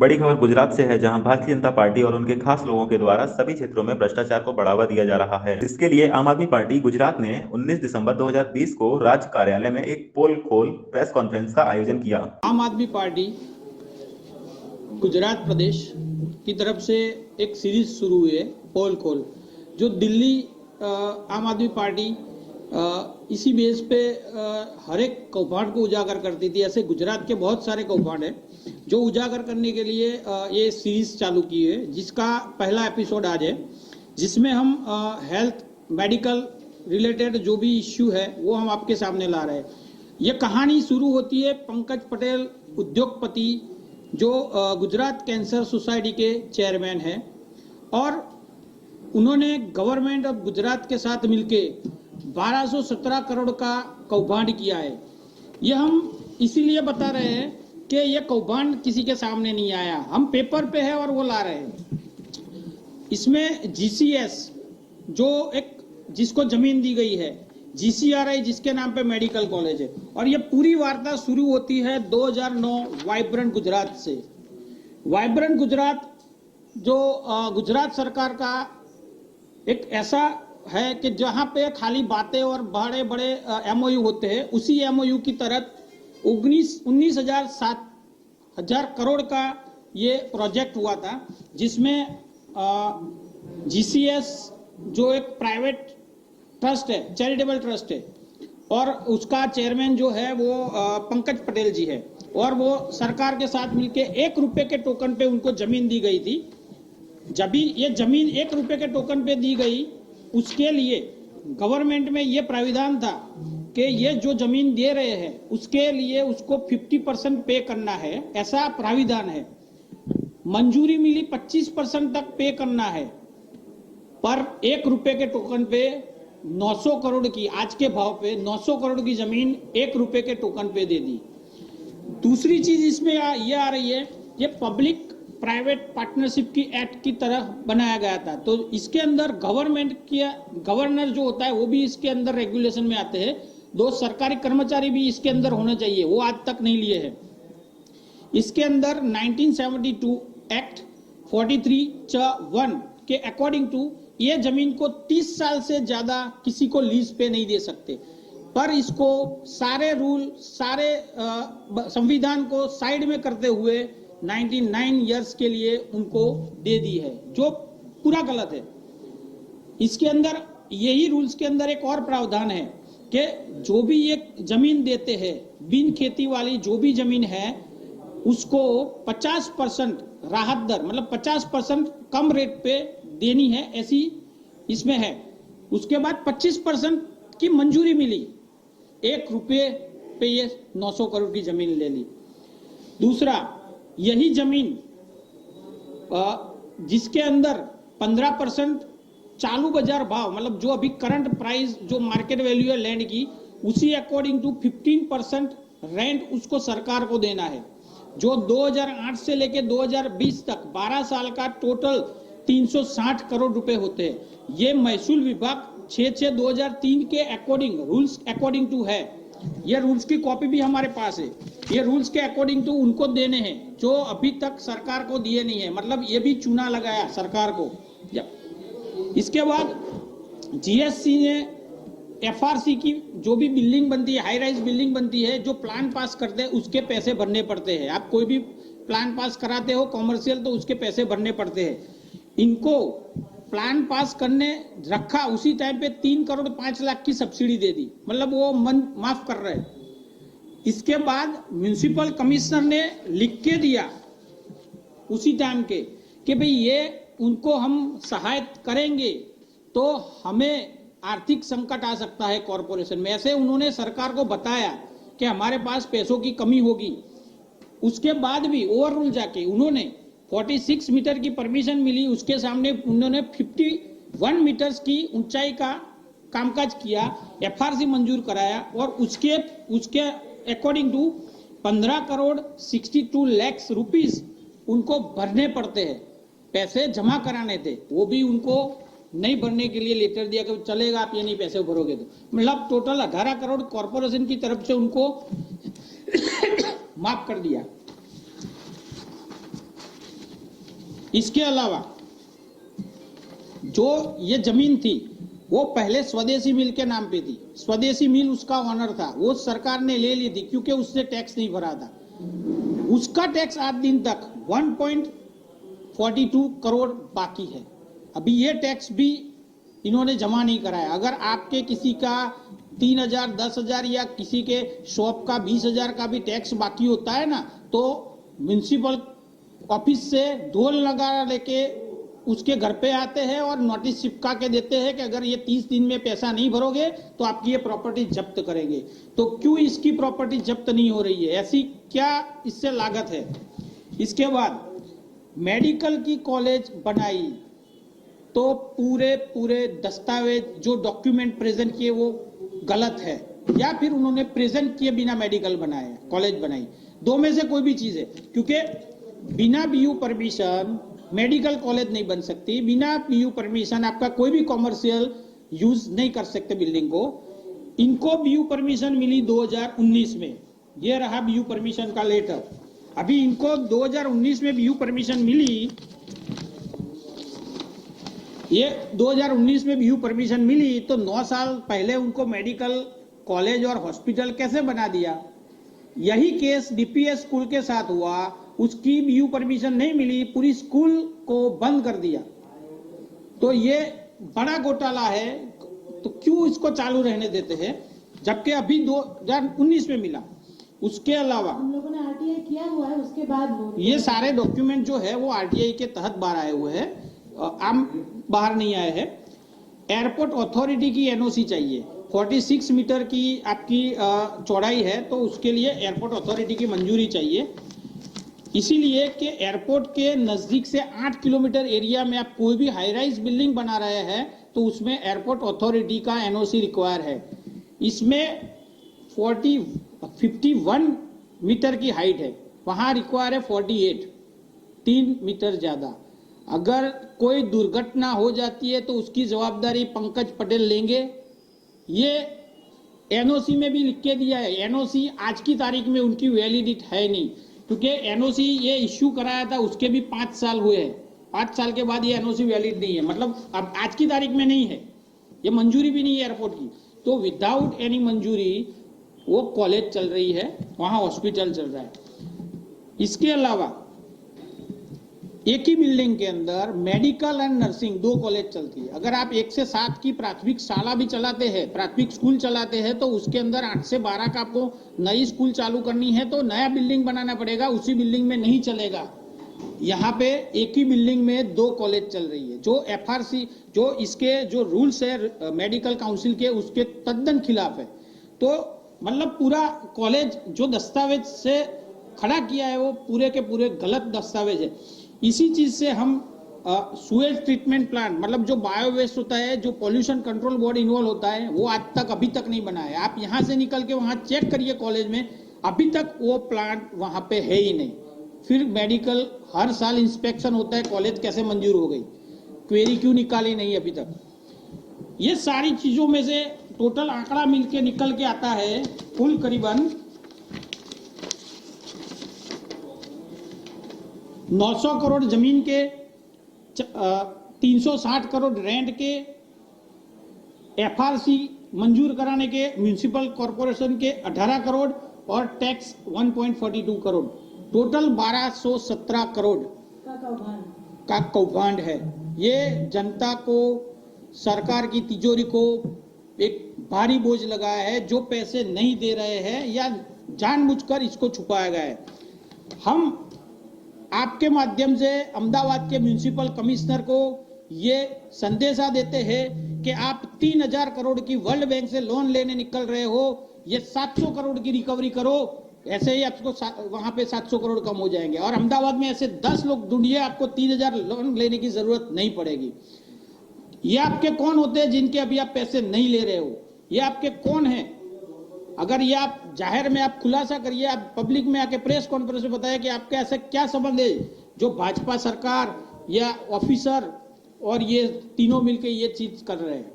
बड़ी खबर गुजरात से है, जहां भारतीय जनता पार्टी और उनके खास लोगों के द्वारा सभी क्षेत्रों में भ्रष्टाचार को बढ़ावा दिया जा रहा है। इसके लिए आम आदमी पार्टी गुजरात ने 19 दिसंबर 2020 को राज्य कार्यालय में एक पोल खोल प्रेस कॉन्फ्रेंस का आयोजन किया। आम आदमी पार्टी गुजरात प्रदेश की तरफ से एक सीरीज शुरू हुई है, पोल खोल, जो दिल्ली आम आदमी पार्टी इसी बेस पे हर एक कौभांड को उजागर करती थी। ऐसे गुजरात के बहुत सारे कौभांड हैं जो उजागर करने के लिए ये सीरीज चालू की है, जिसका पहला एपिसोड आज है, जिसमें हम हेल्थ मेडिकल रिलेटेड जो भी इश्यू है वो हम आपके सामने ला रहे हैं। ये कहानी शुरू होती है पंकज पटेल, उद्योगपति, जो गुजरात कैंसर सोसाइटी के चेयरमैन हैं, और उन्होंने गवर्नमेंट ऑफ गुजरात के साथ मिलके 1217 करोड़ का कौभांड किया है। ये हम इसीलिए बता रहे हैं कि ये कौभांड किसी के सामने नहीं आया, हम पेपर पे है और वो ला रहे हैं। इसमें जीसीएस, जो एक जिसको जमीन दी गई है, जीसीआरआई जिसके नाम पे मेडिकल कॉलेज है, और ये पूरी वार्ता शुरू होती है 2009 वाइब्रेंट गुजरात से। वाइब्रेंट गुजरात जो गुजरात सरकार का एक ऐसा है कि जहां पे खाली बातें और बड़े बड़े एमओयू होते हैं, उसी एमओयू की तरह 19,000 करोड़ का ये प्रोजेक्ट हुआ था, जिसमें जीसीएस जो एक प्राइवेट ट्रस्ट है, चैरिटेबल ट्रस्ट है, और उसका चेयरमैन जो है वो पंकज पटेल जी है, और वो सरकार के साथ मिलके 1 रुपए के टोकन पे उनको जमीन दी गई थी। जब भी ये जमीन 1 रुपए के टोकन पे दी गई, उसके लिए गवर्नमेंट में ये प्राविधान था कि ये जो जमीन दे रहे हैं उसके लिए उसको 50% पे करना है, ऐसा प्राविधान है। मंजूरी मिली 25% तक पे करना है, पर 1 रुपए के टोकन पे 900 करोड़ की, आज के भाव पे 900 करोड़ की जमीन 1 रुपए के टोकन पे दे दी। दूसरी चीज इसमें ये आ रही है, ये पब्लिक प्राइवेट पार्टनरशिप की एक्ट की तरह बनाया गया था, तो इसके अंदर गवर्नमेंट की गवर्नर जो होता है वो भी इसके अंदर रेगुलेशन में आते हैं। 2 सरकारी कर्मचारी भी इसके अंदर होने चाहिए, वो आज तक नहीं लिए हैं। इसके अंदर 1972 एक्ट 43(1) के अकॉर्डिंग टू ये जमीन को 30 साल से ज्यादा किसी को लीज पे नहीं दे सकते, पर इसको सारे रूल, सारे संविधान को साइड में करते हुए 99 इयर्स के लिए उनको दे दी है, जो पूरा गलत है। इसके अंदर यही रूल्स के अंदर एक और प्रावधान है कि जो भी ये जमीन देते हैं, बिन खेती वाली जो भी जमीन है, उसको 50% राहत दर, मतलब 50% कम रेट पे देनी है, ऐसी इसमें है। उसके बाद 25% की मंजूरी मिली, 1 रुपये पे ये 900 करोड़ की जमीन ले ली। दूसरा, यही जमीन जिसके अंदर 15% चालू बाजार भाव, मतलब जो अभी करंट प्राइस, जो मार्केट वैल्यू है लैंड की, उसी अकॉर्डिंग टू 15% रेंट उसको सरकार को देना है। जो 2008 से लेके 2020 तक 12 साल का टोटल 360 करोड़ रुपए होते हैं। ये महसूल विभाग 6/6/2003 के अकॉर्डिंग, रूल्स अकॉर्डिंग टू है। ये रूल्स की कॉपी भी हमारे पास है। ये रूल्स के अकॉर्डिंग टू उनको देने हैं जो अभी तक सरकार को दिए नहीं है, मतलब ये भी चूना लगाया सरकार को। इसके बाद जीएससी ने एफआरसी की जो भी बिल्डिंग बनती है, हाई राइज बिल्डिंग बनती है, जो प्लान पास करते हैं उसके पैसे भरने पड़ते हैं। आप कोई भी प्लान पास कराते हो कॉमर्शियल, तो उसके पैसे भरने पड़ते हैं। इनको प्लान पास करने रखा, उसी टाइम पे 3 करोड़ 5 लाख की सब्सिडी दे दी, मतलब वो मन माफ कर रहे। इसके बाद म्युनिसिपल कमिश्नर ने लिख के दिया उसी टाइम के कि भाई ये उनको हम सहायता करेंगे तो हमें आर्थिक संकट आ सकता है कॉरपोरेशन में। ऐसे उन्होंने सरकार को बताया कि हमारे पास पैसों की कमी होगी। उसके बाद भी ओवर रूल जाके उन्होंने 46 मीटर की परमिशन मिली, उसके सामने उन्होंने 51 मीटर्स की ऊंचाई का कामकाज किया, एफआरसी मंजूर कराया, और उसके according to 15 crore 62 lakh rupees उनको भरने पड़ते हैं। पैसे जमा कराने थे, वो भी उनको नहीं भरने के लिए लेटर दिया कि चलेगा, आप ये नहीं पैसे भरोगे तो। मतलब टोटल 18 करोड़ कॉर्पोरेशन की तरफ से उनको माफ कर दिया। इसके अलावा जो ये जमीन थी वो पहले स्वदेशी मिल के नाम पे थी, स्वदेशी मिल उसका ऑनर था, वो सरकार ने ले ली थी क्योंकि उससे टैक्स नहीं भरा था। उसका टैक्स आज दिन तक 1.42 करोड़ बाकी है। अभी ये टैक्स भी इन्होंने जमा नहीं कराया। अगर आपके किसी का 3,000, 10,000 या किसी के शॉप का 20,000 का भी टैक्स बाकी होता है ना, तो म्युनिसिपल ऑफिस से ढोल लगा लेके उसके घर पे आते हैं और नोटिस चिपका के देते हैं कि अगर ये 30 दिन में पैसा नहीं भरोगे तो आपकी ये प्रॉपर्टी जब्त करेंगे। तो क्यों इसकी प्रॉपर्टी जब्त नहीं हो रही है? ऐसी क्या इससे लागत है? इसके बाद मेडिकल की कॉलेज बनाई तो पूरे दस्तावेज जो डॉक्यूमेंट प्रेजेंट किए वो गलत है, या फिर उन्होंने प्रेजेंट किए बिना मेडिकल बनाया कॉलेज बनाई। दो में से कोई भी चीज है, क्योंकि बिना बीयू परमिशन मेडिकल कॉलेज नहीं बन सकती। बिना बीयू परमिशन आपका कोई भी कॉमर्शियल यूज नहीं कर सकते बिल्डिंग को। इनको बीयू परमिशन मिली 2019 में, ये रहा बीयू परमिशन का लेटर। अभी इनको 2019 में बीयू परमिशन मिली, ये 2019 में बीयू परमिशन मिली, तो 9 साल पहले उनको मेडिकल कॉलेज और हॉस्पिटल कैसे बना दिया? यही केस डीपीएस स्कूल के साथ हुआ, उसकी बीयू परमिशन नहीं मिली, पूरी स्कूल को बंद कर दिया। तो ये बड़ा घोटाला है, तो क्यों इसको चालू रहने देते हैं जबकि अभी 2019 में मिला। उसके अलावा हम लोगों ने आरटीआई किया हुआ है, उसके बाद ये सारे डॉक्यूमेंट जो है वो आरटीआई के तहत बाहर आए हुए हैं, आम बाहर नहीं आए हैं। एयरपोर्ट अथॉरिटी की एनओसी चाहिए, 46 मीटर की आपकी चौड़ाई है, तो उसके लिए एयरपोर्ट अथॉरिटी की मंजूरी चाहिए। इसीलिए कि एयरपोर्ट के नजदीक से 8 किलोमीटर एरिया में आप कोई भी हाई राइज बिल्डिंग बना रहे हैं तो उसमें एयरपोर्ट अथॉरिटी का एनओसी रिक्वायर है। इसमें 51 मीटर की हाइट है, वहां रिक्वायर है 48, 3 मीटर ज्यादा। अगर कोई दुर्घटना हो जाती है तो उसकी जवाबदारी पंकज पटेल लेंगे। ये एनओसी में भी लिख के दिया है। एनओसी आज की तारीख में उनकी वैलिडिटी है नहीं, क्योंकि एनओसी ये इश्यू कराया था उसके भी 5 साल हुए हैं। 5 साल के बाद ये एनओसी वैलिड नहीं है, मतलब अब आज की तारीख में नहीं है, ये मंजूरी भी नहीं है एयरपोर्ट की। तो विदाउट एनी मंजूरी वो कॉलेज चल रही है, वहां हॉस्पिटल चल रहा है। इसके अलावा एक ही बिल्डिंग के अंदर मेडिकल एंड नर्सिंग 2 कॉलेज चलती है। अगर आप 1 से 7 की प्राथमिक शाला भी चलाते हैं, प्राथमिक स्कूल चलाते हैं, तो उसके अंदर 8 से 12 का आपको नई स्कूल चालू करनी है तो नया बिल्डिंग बनाना पड़ेगा, उसी बिल्डिंग में नहीं चलेगा। यहाँ पे एक ही बिल्डिंग में 2 कॉलेज चल रही है, जो एफआरसी जो इसके जो रूल्स है मेडिकल काउंसिल के, उसके तद्दन खिलाफ है। तो मतलब पूरा कॉलेज जो दस्तावेज से खड़ा किया है वो पूरे के पूरे गलत दस्तावेज है। इसी चीज से हम सुएज ट्रीटमेंट प्लांट, मतलब जो बायो वेस्ट होता है, जो पॉल्यूशन कंट्रोल बोर्ड इन्वॉल्व होता है, वो आज तक अभी तक नहीं बना है। आप यहाँ से निकल के वहां चेक करिए कॉलेज में, अभी तक वो प्लांट वहां पे है ही नहीं। फिर मेडिकल हर साल इंस्पेक्शन होता है, कॉलेज कैसे मंजूर हो गई, क्वेरी क्यों निकाली नहीं अभी तक। ये सारी चीजों में से टोटल आंकड़ा मिलके निकल के आता है कुल करीबन 900 करोड़ जमीन के, 360 करोड़ रेंट के, एफआरसी मंजूर कराने के म्युनिसिपल कॉरपोरेशन के 18 करोड़ और टैक्स 1.42 करोड़, टोटल 1217 करोड़ का कौभांड है। ये जनता को, सरकार की तिजोरी को एक भारी बोझ लगाया है, जो पैसे नहीं दे रहे हैं या जानबूझकर इसको छुपाया गया है। हम आपके माध्यम से अहमदाबाद के म्युनिसिपल कमिश्नर को ये संदेशा देते हैं कि आप 3000 करोड़ की वर्ल्ड बैंक से लोन लेने निकल रहे हो, ये 700 करोड़ की रिकवरी करो, ऐसे ही आपको वहां पे 700 करोड़ कम हो जाएंगे। और अहमदाबाद में ऐसे 10 लोग ढूंढिए, आपको 3000 लोन लेने की जरूरत नहीं पड़ेगी। ये आपके कौन होते हैं जिनके अभी आप पैसे नहीं ले रहे हो? ये आपके कौन है? अगर ये आप जाहिर में आप खुलासा करिए, आप पब्लिक में आके प्रेस कॉन्फ्रेंस में बताया कि आपके ऐसे क्या संबंध है जो भाजपा सरकार या ऑफिसर और ये तीनों मिलकर ये चीज कर रहे हैं।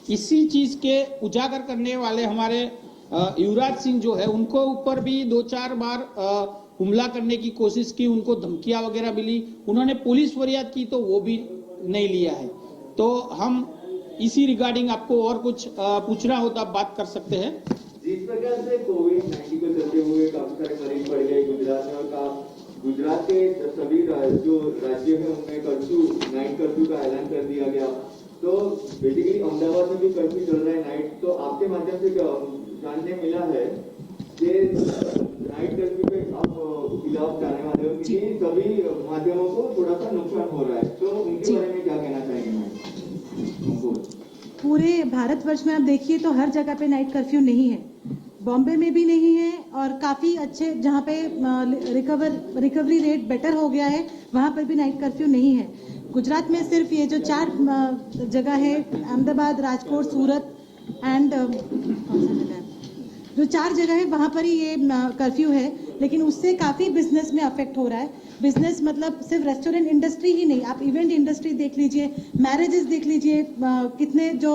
इसी चीज के उजागर करने वाले हमारे युवराज सिंह जो है, उनको ऊपर भी 2-4 बार हमला करने की कोशिश की, उनको धमकियां वगैरह मिली, उन्होंने पुलिस फरियाद की तो वो भी नहीं लिया है। तो हम इसी रिगार्डिंग आपको और कुछ पूछना हो तो आप बात कर सकते हैं। जिस प्रकार से कोविड-19 को चलते हुए काफी सारे मरीज बढ़ गए गुजरात में, और गुजरात के सभी जो राज्य है उनमें कर्फ्यू, नाइट कर्फ्यू का ऐलान कर दिया गया। तो बेसिकली अहमदाबाद में भी कर्फ्यू चल रहा है नाइट। तो आपके माध्यम से जानने मिला है कि नाइट कर्फ्यू पे आप खिलाफ जाने वाले हो, क्योंकि सभी माध्यमों को थोड़ा सा नुकसान हो रहा है। तो उनके बारे में क्या कहना चाहेंगे? पूरे भारतवर्ष में आप देखिए तो हर जगह पे नाइट कर्फ्यू नहीं है। बॉम्बे में भी नहीं है, और काफ़ी अच्छे जहाँ पे रिकवरी रेट बेटर हो गया है वहाँ पर भी नाइट कर्फ्यू नहीं है। गुजरात में सिर्फ ये जो 4 जगह है, अहमदाबाद, राजकोट, सूरत एंड जो 4 जगह है वहाँ पर ही ये कर्फ्यू है। लेकिन उससे काफ़ी बिजनेस में अफेक्ट हो रहा है। बिजनेस मतलब सिर्फ रेस्टोरेंट इंडस्ट्री ही नहीं, आप इवेंट इंडस्ट्री देख लीजिए, मैरिजेस देख लीजिए, कितने जो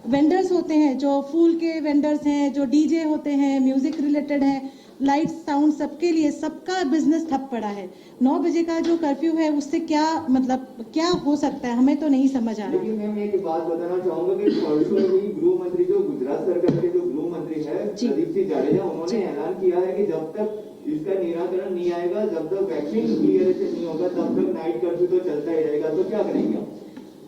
वेंडर्स होते हैं, जो फूल के वेंडर्स हैं, जो डीजे होते हैं, म्यूजिक रिलेटेड हैं, लाइट साउंड, सबके लिए सबका बिजनेस ठप पड़ा है। 9 बजे का जो कर्फ्यू है उससे क्या मतलब क्या हो सकता है, हमें तो नहीं समझ आ रहा। लेकिन मैं एक बात बताना चाहूंगा कि परसों ही गृह मंत्री, जो गुजरात सरकार के जो गृह मंत्री है प्रदीप सिंह जाडेजा, उन्होंने ऐलान किया है कि जब तक इसका निराकरण नहीं आएगा, जब तक वैक्सीन क्लियर से नहीं होगा, तब तक नाइट कर्फ्यू तो चलता ही रहेगा। तो क्या करेंगे?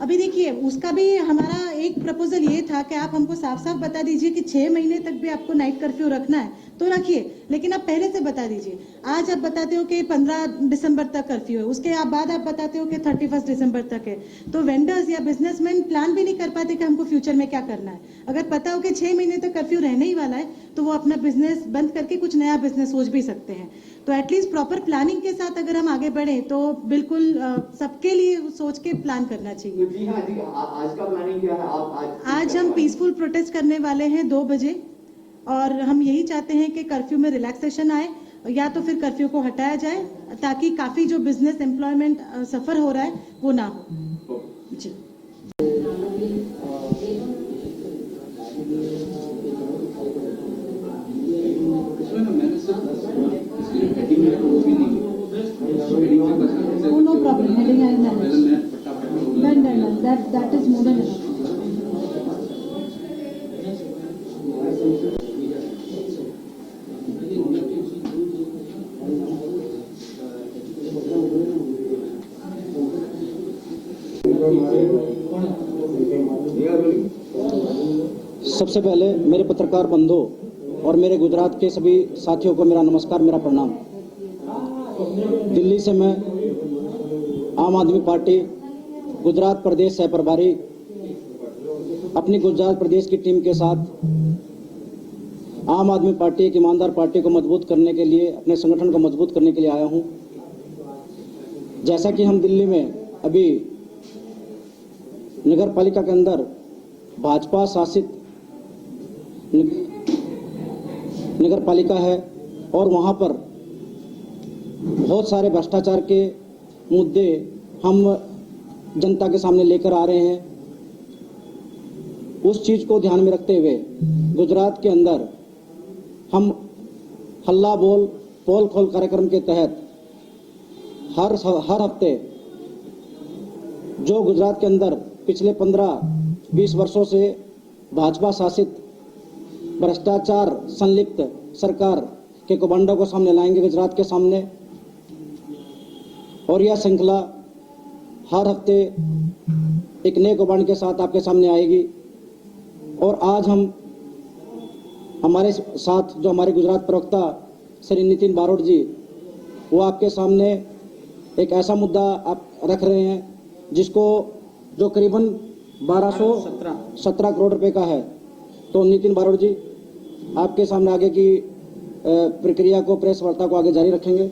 अभी देखिए, उसका भी हमारा एक प्रपोजल ये था कि आप हमको साफ साफ बता दीजिए कि 6 महीने तक भी आपको नाइट कर्फ्यू रखना है तो रखिए, लेकिन आप पहले से बता दीजिए। आज आप बताते हो कि 15 दिसंबर तक कर्फ्यू है, उसके बाद आप बताते हो कि 31 दिसंबर तक है। तो वेंडर्स या बिजनेसमैन प्लान भी नहीं कर पाते कि हमको फ्यूचर में क्या करना है। अगर पता हो कि 6 महीने तक कर्फ्यू रहने ही वाला है तो वो अपना बिजनेस बंद करके कुछ नया बिजनेस सोच भी सकते हैं। तो एटलीस्ट प्रॉपर प्लानिंग के साथ अगर हम आगे बढ़े तो बिल्कुल सबके लिए सोच के प्लान करना चाहिए। जी हाँ जी, आज का प्लानिंग क्या है? आज हम पीसफुल प्रोटेस्ट करने वाले हैं 2 बजे, और हम यही चाहते हैं कि कर्फ्यू में रिलैक्सेशन आए, या तो फिर कर्फ्यू को हटाया जाए ताकि काफी जो बिजनेस एम्प्लॉयमेंट सफर हो रहा है वो ना हो। जी no problem, heading I manage. Done. That is more than enough. सबसे पहले मेरे पत्रकार बंधुओं और मेरे गुजरात के सभी साथियों को मेरा नमस्कार, मेरा प्रणाम। दिल्ली से मैं आम आदमी पार्टी गुजरात प्रदेश सह प्रभारी अपनी गुजरात प्रदेश की टीम के साथ आम आदमी पार्टी एक ईमानदार पार्टी को मजबूत करने के लिए, अपने संगठन को मजबूत करने के लिए आया हूं। जैसा कि हम दिल्ली में अभी नगर पालिका के अंदर भाजपा शासित नगर पालिका है और वहां पर बहुत सारे भ्रष्टाचार के मुद्दे हम जनता के सामने लेकर आ रहे हैं। उस चीज को ध्यान में रखते हुए गुजरात के अंदर हम हल्ला बोल पोल खोल कार्यक्रम के तहत हर हफ्ते जो गुजरात के अंदर पिछले 15-20 वर्षों से भाजपा शासित भ्रष्टाचार संलिप्त सरकार के कौभांडों को सामने लाएंगे गुजरात के सामने, और यह श्रृंखला हर हफ्ते एक नए कौभांड के साथ आपके सामने आएगी। और आज हमारे साथ जो हमारे गुजरात प्रवक्ता श्री नितिन बारोट जी, वो आपके सामने एक ऐसा मुद्दा आप रख रहे हैं जिसको जो करीबन 1217 करोड़ रुपए का है। तो नितिन बारोट जी आपके सामने आगे की प्रक्रिया को, प्रेस वार्ता को आगे जारी रखेंगे।